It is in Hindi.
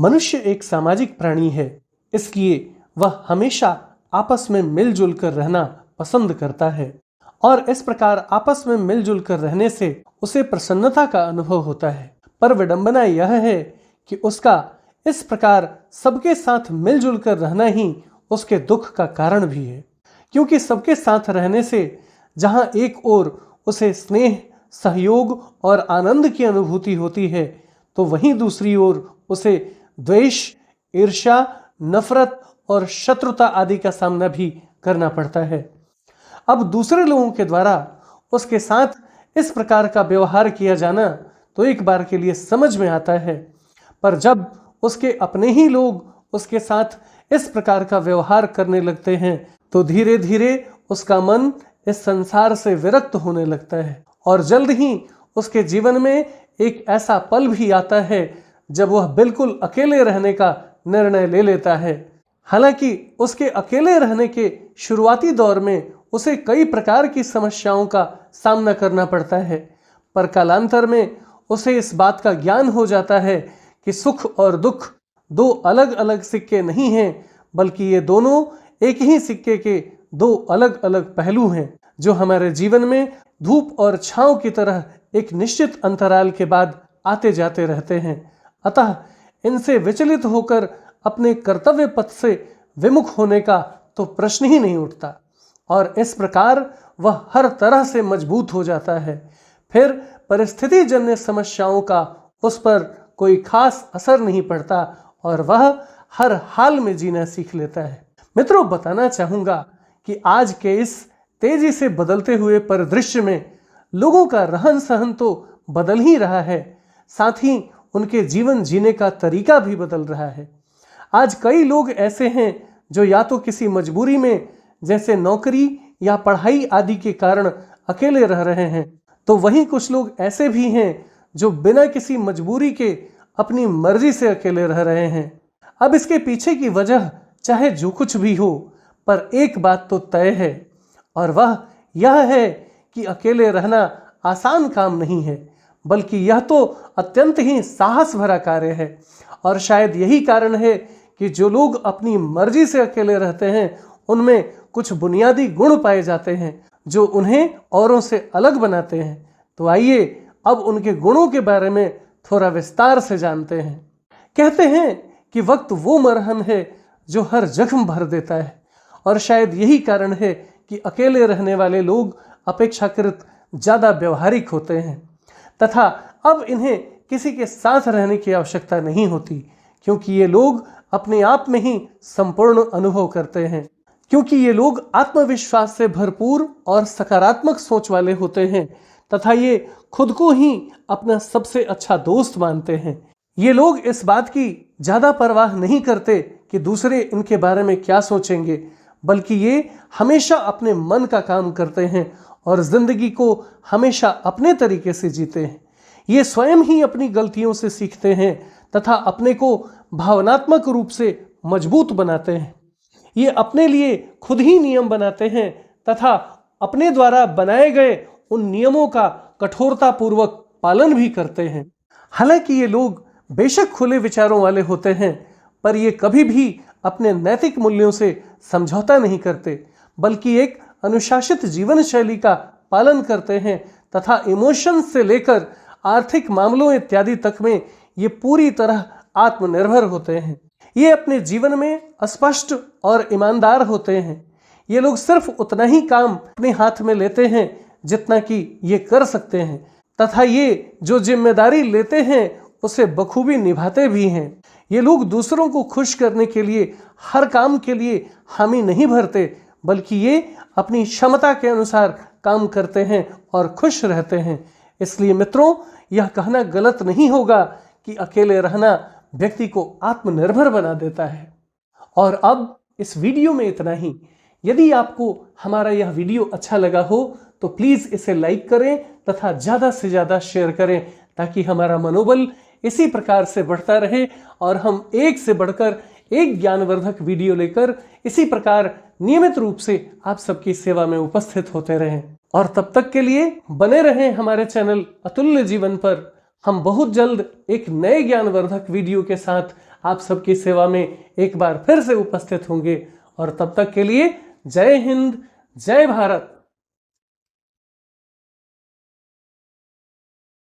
मनुष्य एक सामाजिक प्राणी है, इसलिए वह हमेशा आपस में मिलजुल कर रहना पसंद करता है और इस प्रकार आपस में मिलजुल कर रहने से उसे प्रसन्नता का अनुभव होता है। पर विडंबना यह है कि उसका इस प्रकार सबके साथ मिलजुल कर रहना ही उसके दुख का कारण भी है, क्योंकि सबके साथ रहने से जहां एक ओर उसे स्नेह, सहयोग और आनंद की अनुभूति होती है, तो वहीं दूसरी ओर उसे द्वेष, ईर्ष्या, नफरत और शत्रुता आदि का सामना भी करना पड़ता है। अब दूसरे लोगों के द्वारा उसके साथ इस प्रकार का व्यवहार किया जाना तो एक बार के लिए समझ में आता है, पर जब उसके अपने ही लोग उसके साथ इस प्रकार का व्यवहार करने लगते हैं तो धीरे धीरे उसका मन इस संसार से विरक्त होने लगता है और जल्द ही उसके जीवन में एक ऐसा पल भी आता है जब वह बिल्कुल अकेले रहने का निर्णय ले लेता है। हालांकि उसके अकेले रहने के शुरुआती दौर में उसे कई प्रकार की समस्याओं का सामना करना पड़ता है, पर कालांतर में उसे इस बात का ज्ञान हो जाता है कि सुख और दुख दो अलग अलग सिक्के नहीं हैं, बल्कि ये दोनों एक ही सिक्के के दो अलग अलग पहलू हैं, जो हमारे जीवन में धूप और छांव की तरह एक निश्चित अंतराल के बाद आते जाते रहते हैं। अतः इनसे विचलित होकर अपने कर्तव्य पथ से विमुख होने का तो प्रश्न ही नहीं उठता और इस प्रकार वह हर तरह से मजबूत हो जाता है। फिर परिस्थिति जन्य समस्याओं का उस पर कोई खास असर नहीं पड़ता और वह हर हाल में जीना सीख लेता है। मित्रों, बताना चाहूंगा कि आज के इस तेजी से बदलते हुए परिदृश्य में लोगों का रहन सहन तो बदल ही रहा है, साथ ही उनके जीवन जीने का तरीका भी बदल रहा है। आज कई लोग ऐसे हैं जो या तो किसी मजबूरी में, जैसे नौकरी या पढ़ाई आदि के कारण अकेले रह रहे हैं, तो वहीं कुछ लोग ऐसे भी हैं जो बिना किसी मजबूरी के अपनी मर्जी से अकेले रह रहे हैं। अब इसके पीछे की वजह चाहे जो कुछ भी हो, पर एक बात तो तय है और वह यह है कि अकेले रहना आसान काम नहीं है, बल्कि यह तो अत्यंत ही साहस भरा कार्य है। और शायद यही कारण है कि जो लोग अपनी मर्जी से अकेले रहते हैं उनमें कुछ बुनियादी गुण पाए जाते हैं जो उन्हें औरों से अलग बनाते हैं। तो आइए अब उनके गुणों के बारे में थोड़ा विस्तार से जानते हैं। कहते हैं कि वक्त वो मरहम है जो हर जख्म भर देता है, और शायद यही कारण है कि अकेले रहने वाले लोग अपेक्षाकृत ज्यादा व्यवहारिक होते हैं तथा अब इन्हें किसी के साथ रहने की आवश्यकता नहीं होती, क्योंकि ये लोग अपने आप में ही संपूर्ण अनुभव करते हैं, क्योंकि ये लोग आत्मविश्वास से भरपूर और सकारात्मक सोच वाले होते हैं तथा ये खुद को ही अपना सबसे अच्छा दोस्त मानते हैं। ये लोग इस बात की ज्यादा परवाह नहीं करते कि दूसरे इनके बारे में क्या सोचेंगे, बल्कि ये हमेशा अपने मन का काम करते हैं और जिंदगी को हमेशा अपने तरीके से जीते हैं। ये स्वयं ही अपनी गलतियों से सीखते हैं तथा अपने को भावनात्मक रूप से मजबूत बनाते हैं। ये अपने लिए खुद ही नियम बनाते हैं तथा अपने द्वारा बनाए गए उन नियमों का कठोरता पूर्वक पालन भी करते हैं। हालांकि ये लोग बेशक खुले विचारों वाले होते हैं, पर ये कभी भी अपने नैतिक मूल्यों से समझौता नहीं करते, बल्कि एक अनुशासित जीवन शैली का पालन करते हैं तथा इमोशंस से लेकर आर्थिक मामलों इत्यादि तक में ये पूरी तरह आत्मनिर्भर होते हैं। ये अपने जीवन में स्पष्ट और ईमानदार होते हैं। ये लोग सिर्फ उतना ही काम अपने हाथ में लेते हैं जितना कि ये कर सकते हैं तथा ये जो जिम्मेदारी लेते हैं उसे बखूबी निभाते भी हैं। ये लोग दूसरों को खुश करने के लिए हर काम के लिए हामी नहीं भरते, बल्कि ये अपनी क्षमता के अनुसार काम करते हैं और खुश रहते हैं। इसलिए मित्रों, यह कहना गलत नहीं होगा कि अकेले रहना व्यक्ति को आत्मनिर्भर बना देता है। और अब इस वीडियो में इतना ही। यदि आपको हमारा यह वीडियो अच्छा लगा हो तो प्लीज इसे लाइक करें तथा ज्यादा से ज्यादा शेयर करें, ताकि हमारा मनोबल इसी प्रकार से बढ़ता रहे और हम एक से बढ़कर एक ज्ञानवर्धक वीडियो लेकर इसी प्रकार नियमित रूप से आप सबकी सेवा में उपस्थित होते रहें। और तब तक के लिए बने रहें हमारे चैनल अतुल्य जीवन पर। हम बहुत जल्द एक नए ज्ञानवर्धक वीडियो के साथ आप सबकी सेवा में एक बार फिर से उपस्थित होंगे और तब तक के लिए जय हिंद, जय भारत।